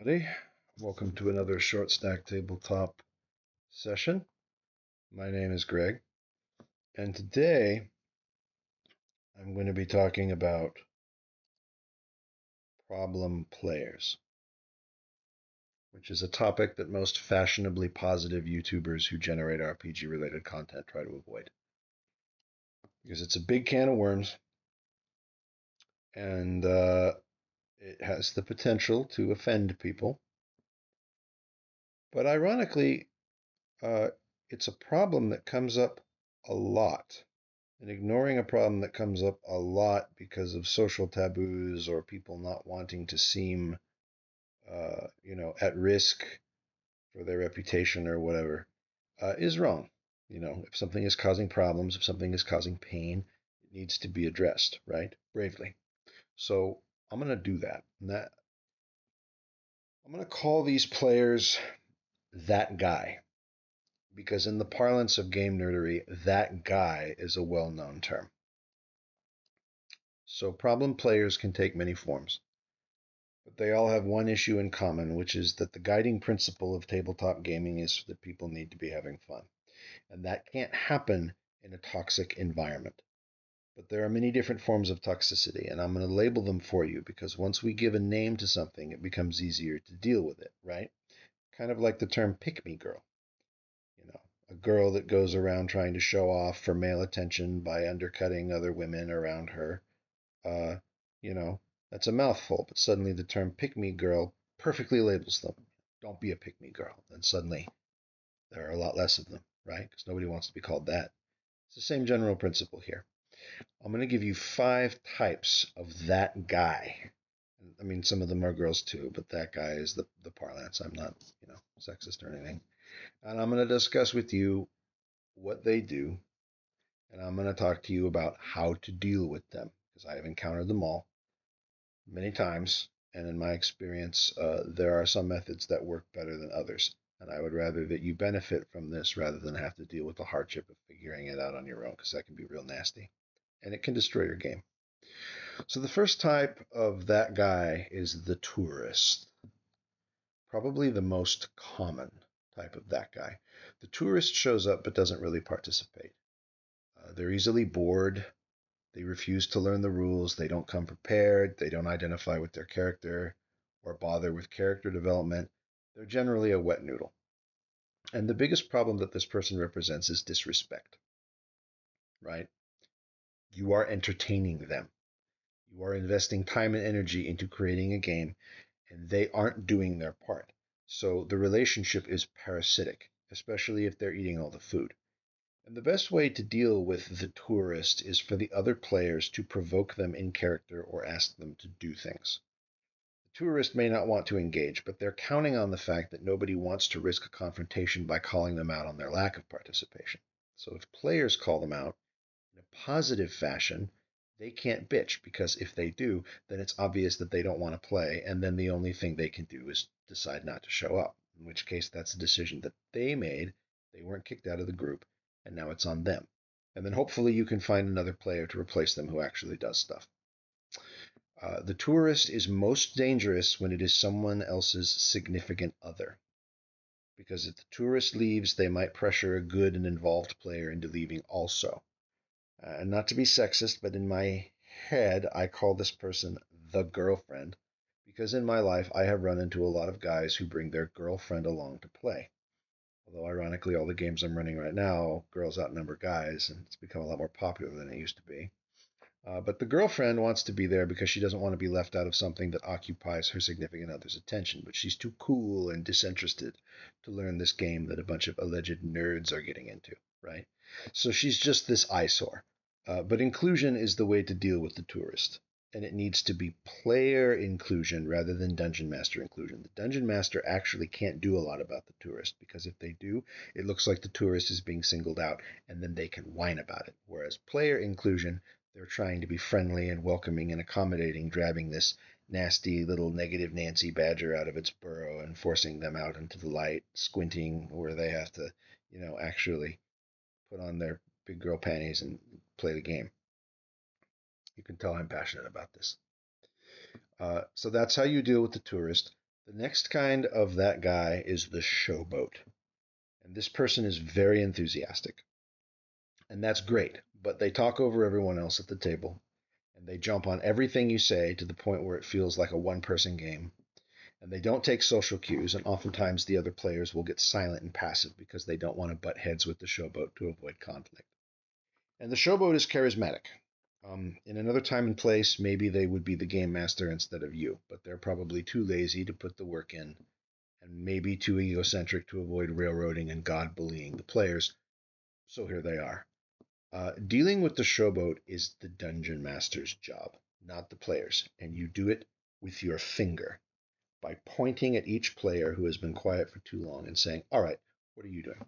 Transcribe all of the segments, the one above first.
Everybody. Welcome to another Short Stack Tabletop session. My name is Greg, and today I'm going to be talking about problem players, which is a topic that most fashionably positive YouTubers who generate RPG related content try to avoid. Because it's a big can of worms, and it has the potential to offend people. But ironically, uh, it's a problem that comes up a lot. And ignoring a problem that comes up a lot because of social taboos or people not wanting to seem, at risk for their reputation or whatever, is wrong. If something is causing problems, if something is causing pain, it needs to be addressed, right? Bravely. So I'm going to do that. I'm going to call these players that guy because in the parlance of game nerdery, that guy is a well-known term. So problem players can take many forms. But they all have one issue in common, which is that the guiding principle of tabletop gaming is that people need to be having fun. And that can't happen in a toxic environment. But there are many different forms of toxicity, and I'm going to label them for you because once we give a name to something, it becomes easier to deal with it, right? Kind of like the term pick me girl. A girl that goes around trying to show off for male attention by undercutting other women around her. Uh, you know, that's a mouthful, but suddenly the term pick me girl perfectly labels them. Don't be a pick me girl. And suddenly there are a lot less of them, right? Because nobody wants to be called that. It's the same general principle here. I'm going to give you 5 types of that guy. I mean, some of them are girls too, but that guy is the parlance. I'm not, sexist or anything. And I'm going to discuss with you what they do, and I'm going to talk to you about how to deal with them because I have encountered them all many times, and in my experience, there are some methods that work better than others. And I would rather that you benefit from this rather than have to deal with the hardship of figuring it out on your own, because that can be real nasty and it can destroy your game. So, the first type of that guy is the tourist. Probably the most common type of that guy. The tourist shows up but doesn't really participate. They're easily bored. They refuse to learn the rules, they don't come prepared, they don't identify with their character or bother with character development. They're generally a wet noodle. And the biggest problem that this person represents is disrespect, right? You are entertaining them. You are investing time and energy into creating a game, and they aren't doing their part. So the relationship is parasitic, especially if they're eating all the food. And the best way to deal with the tourist is for the other players to provoke them in character or ask them to do things. The tourist may not want to engage, but they're counting on the fact that nobody wants to risk a confrontation by calling them out on their lack of participation. So if players call them out in a positive fashion, they can't bitch because if they do, then it's obvious that they don't want to play, and then the only thing they can do is decide not to show up, in which case that's a decision that they made. They weren't kicked out of the group, and now it's on them. And then hopefully you can find another player to replace them who actually does stuff. The tourist is most dangerous when it is someone else's significant other. Because if the tourist leaves, they might pressure a good and involved player into leaving also. And not to be sexist, but in my head, I call this person the girlfriend because in my life, I have run into a lot of guys who bring their girlfriend along to play. Although, ironically, all the games I'm running right now, girls outnumber guys, and it's become a lot more popular than it used to be. But the girlfriend wants to be there because she doesn't want to be left out of something that occupies her significant other's attention. But she's too cool and disinterested to learn this game that a bunch of alleged nerds are getting into, right? So she's just this eyesore. But inclusion is the way to deal with the tourist. And it needs to be player inclusion rather than dungeon master inclusion. The dungeon master actually can't do a lot about the tourist because if they do, it looks like the tourist is being singled out and then they can whine about it. Whereas player inclusion, they're trying to be friendly and welcoming and accommodating, grabbing this nasty little negative Nancy Badger out of its burrow and forcing them out into the light, squinting where they have to, actually put on their big girl panties and play the game. You can tell I'm passionate about this. So that's how you deal with the tourist. The next kind of that guy is the showboat. And this person is very enthusiastic. And that's great, but they talk over everyone else at the table. And they jump on everything you say to the point where it feels like a one-person game. And they don't take social cues, and oftentimes the other players will get silent and passive because they don't want to butt heads with the showboat to avoid conflict. And the showboat is charismatic. In another time and place, maybe they would be the game master instead of you, but they're probably too lazy to put the work in, and maybe too egocentric to avoid railroading and god bullying the players. So here they are. Dealing with the showboat is the dungeon master's job, not the players, and you do it with your finger by pointing at each player who has been quiet for too long and saying, "All right, what are you doing?"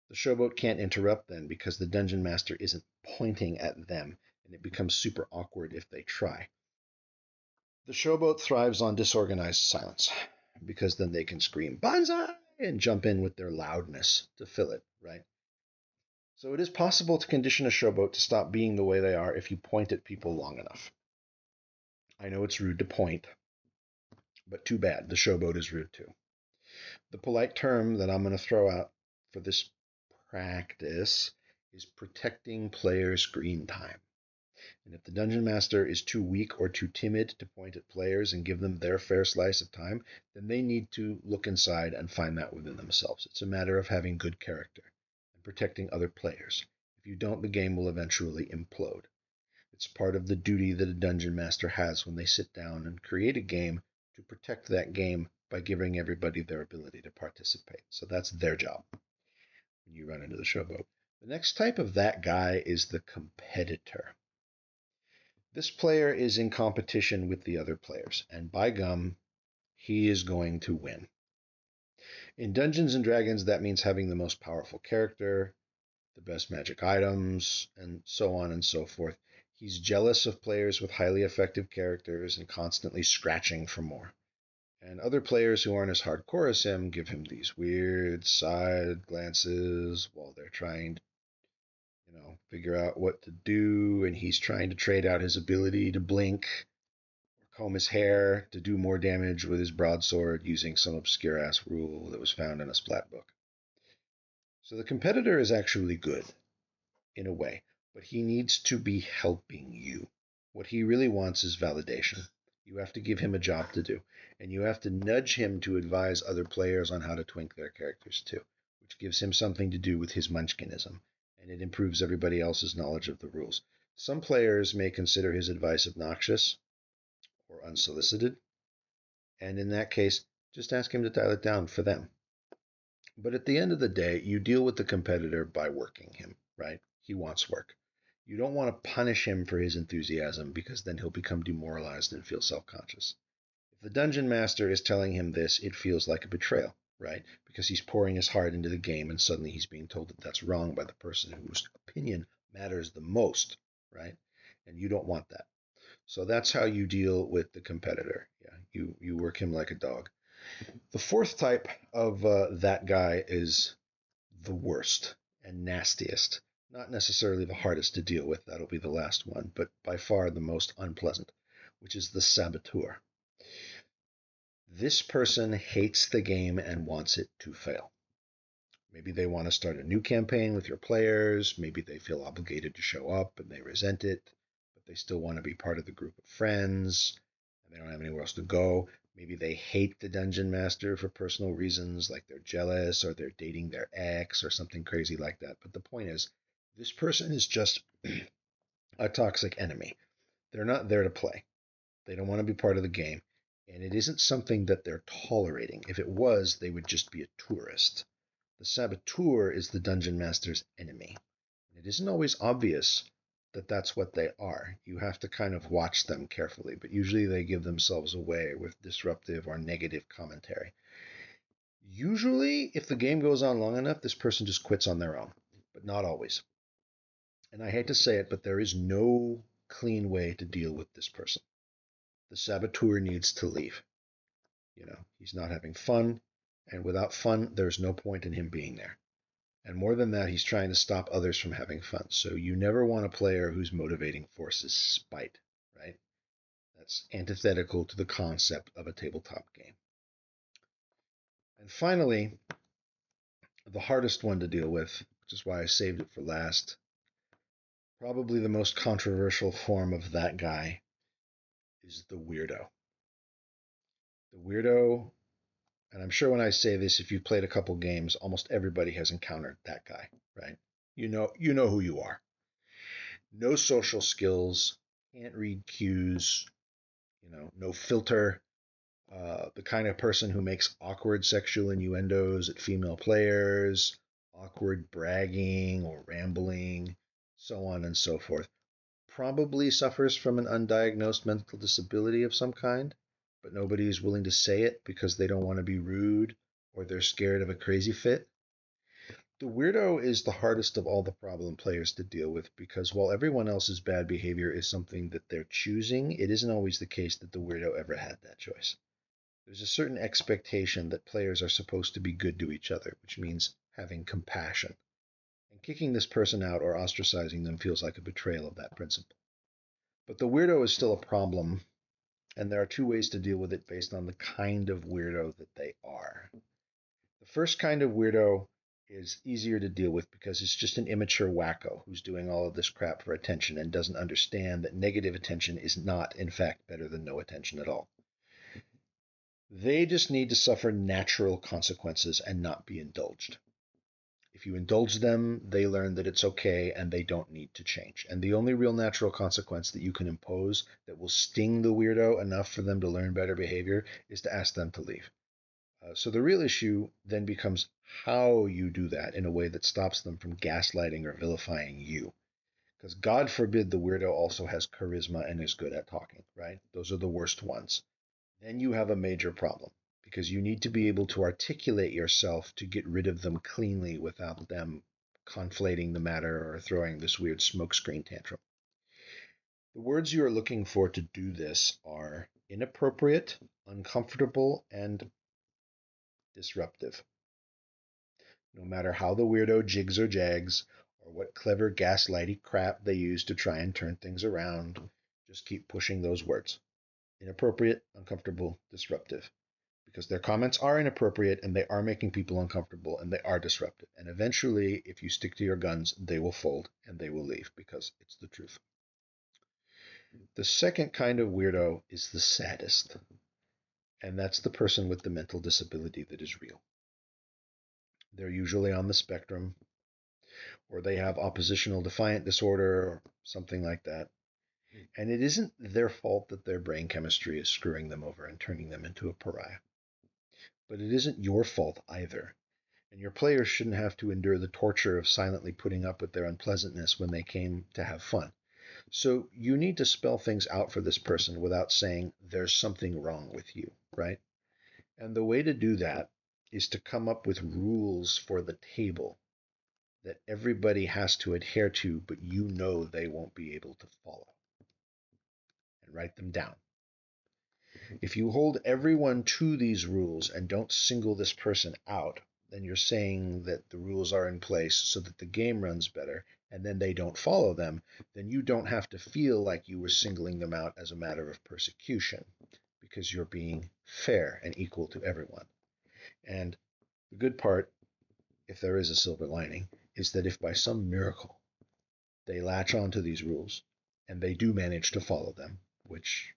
The showboat can't interrupt then because the dungeon master isn't pointing at them, and it becomes super awkward if they try. The showboat thrives on disorganized silence because then they can scream "Banzai!" and jump in with their loudness to fill it, right? So it is possible to condition a showboat to stop being the way they are if you point at people long enough. I know it's rude to point, but too bad, the showboat is rude too. The polite term that I'm going to throw out for this practice is protecting player screen time. And if the dungeon master is too weak or too timid to point at players and give them their fair slice of time, then they need to look inside and find that within themselves. It's a matter of having good character and protecting other players. If you don't, the game will eventually implode. It's part of the duty that a dungeon master has when they sit down and create a game to protect that game by giving everybody their ability to participate. So that's their job when you run into the showboat. The next type of that guy is the competitor. This player is in competition with the other players, and by gum, he is going to win. In Dungeons and Dragons, that means having the most powerful character, the best magic items, and so on and so forth. He's jealous of players with highly effective characters and constantly scratching for more. And other players who aren't as hardcore as him give him these weird side glances while they're trying to, figure out what to do, and he's trying to trade out his ability to blink or comb his hair to do more damage with his broadsword using some obscure ass rule that was found in a splat book. So the competitor is actually good in a way, but he needs to be helping you. What he really wants is validation. You have to give him a job to do, and you have to nudge him to advise other players on how to twink their characters too, which gives him something to do with his munchkinism, and it improves everybody else's knowledge of the rules. Some players may consider his advice obnoxious or unsolicited, and in that case, just ask him to dial it down for them. But at the end of the day, you deal with the competitor by working him, right? He wants work. You don't want to punish him for his enthusiasm because then he'll become demoralized and feel self-conscious. If the dungeon master is telling him this, it feels like a betrayal, right? Because he's pouring his heart into the game and suddenly he's being told that that's wrong by the person whose opinion matters the most, right? And you don't want that. So that's how you deal with the competitor. Yeah, you work him like a dog. The fourth type of that guy is the worst and nastiest. Not necessarily the hardest to deal with, that'll be the last one, but by far the most unpleasant, which is the saboteur. This person hates the game and wants it to fail. Maybe they want to start a new campaign with your players. Maybe they feel obligated to show up and they resent it, but they still want to be part of the group of friends and they don't have anywhere else to go. Maybe they hate the dungeon master for personal reasons, like they're jealous or they're dating their ex or something crazy like that. But the point is, this person is just a toxic enemy. They're not there to play. They don't want to be part of the game. And it isn't something that they're tolerating. If it was, they would just be a tourist. The saboteur is the dungeon master's enemy. And it isn't always obvious that that's what they are. You have to kind of watch them carefully, but usually they give themselves away with disruptive or negative commentary. Usually, if the game goes on long enough, this person just quits on their own, but not always. And I hate to say it, but there is no clean way to deal with this person. The saboteur needs to leave. He's not having fun, and without fun, there's no point in him being there. And more than that, he's trying to stop others from having fun. So you never want a player whose motivating force is spite, right? That's antithetical to the concept of a tabletop game. And finally, the hardest one to deal with, which is why I saved it for last, probably the most controversial form of that guy, is the weirdo. The weirdo, and I'm sure when I say this, if you've played a couple games, almost everybody has encountered that guy, right? You know who you are. No social skills, can't read cues, no filter. The kind of person who makes awkward sexual innuendos at female players, awkward bragging or rambling, so on and so forth. Probably suffers from an undiagnosed mental disability of some kind, but nobody is willing to say it because they don't want to be rude or they're scared of a crazy fit. The weirdo is the hardest of all the problem players to deal with because while everyone else's bad behavior is something that they're choosing, it isn't always the case that the weirdo ever had that choice. There's a certain expectation that players are supposed to be good to each other, which means having compassion. And kicking this person out or ostracizing them feels like a betrayal of that principle. But the weirdo is still a problem, and there are two ways to deal with it based on the kind of weirdo that they are. The first kind of weirdo is easier to deal with because it's just an immature wacko who's doing all of this crap for attention and doesn't understand that negative attention is not, in fact, better than no attention at all. They just need to suffer natural consequences and not be indulged. If you indulge them, they learn that it's okay and they don't need to change. And the only real natural consequence that you can impose that will sting the weirdo enough for them to learn better behavior is to ask them to leave. So the real issue then becomes how you do that in a way that stops them from gaslighting or vilifying you. Because God forbid the weirdo also has charisma and is good at talking, right? Those are the worst ones. Then you have a major problem because you need to be able to articulate yourself to get rid of them cleanly without them conflating the matter or throwing this weird smokescreen tantrum. The words you are looking for to do this are inappropriate, uncomfortable, and disruptive. No matter how the weirdo jigs or jags, or what clever gaslighty crap they use to try and turn things around, just keep pushing those words. Inappropriate, uncomfortable, disruptive. Because their comments are inappropriate and they are making people uncomfortable and they are disruptive. And eventually, if you stick to your guns, they will fold and they will leave because it's the truth. The second kind of weirdo is the saddest, and that's the person with the mental disability that is real. They're usually on the spectrum, or they have oppositional defiant disorder or something like that. And it isn't their fault that their brain chemistry is screwing them over and turning them into a pariah. But it isn't your fault either. And your players shouldn't have to endure the torture of silently putting up with their unpleasantness when they came to have fun. So you need to spell things out for this person without saying there's something wrong with you, right? And the way to do that is to come up with rules for the table that everybody has to adhere to, but you know they won't be able to follow. And write them down. If you hold everyone to these rules and don't single this person out, then you're saying that the rules are in place so that the game runs better, and then they don't follow them, then you don't have to feel like you were singling them out as a matter of persecution, because you're being fair and equal to everyone. And the good part, if there is a silver lining, is that if by some miracle they latch on to these rules and they do manage to follow them, which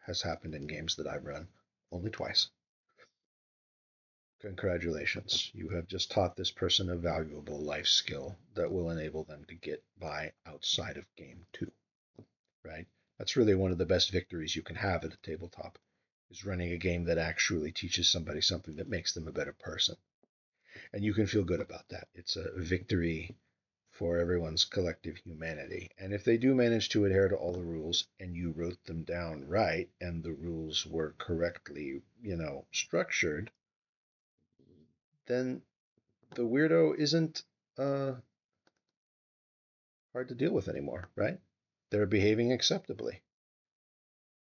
has happened in games that I've run only twice. Congratulations, you have just taught this person a valuable life skill that will enable them to get by outside of game 2, right? That's really one of the best victories you can have at a tabletop, is running a game that actually teaches somebody something that makes them a better person. And you can feel good about that. It's a victory for everyone's collective humanity. And if they do manage to adhere to all the rules and you wrote them down right and the rules were correctly, structured, then the weirdo isn't hard to deal with anymore, right? They're behaving acceptably.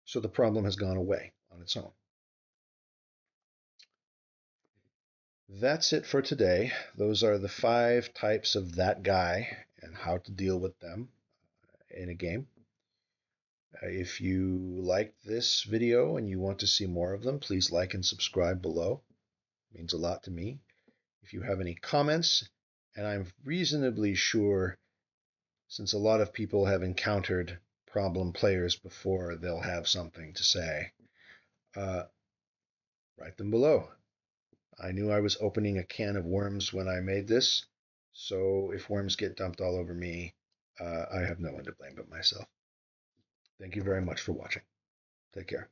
So the problem has gone away on its own. That's it for today. Those are the 5 types of that guy and how to deal with them in a game. If you liked this video and you want to see more of them, please like and subscribe below. It means a lot to me. If you have any comments, and I'm reasonably sure, since a lot of people have encountered problem players before, they'll have something to say. Write them below. I knew I was opening a can of worms when I made this, so if worms get dumped all over me, I have no one to blame but myself. Thank you very much for watching. Take care.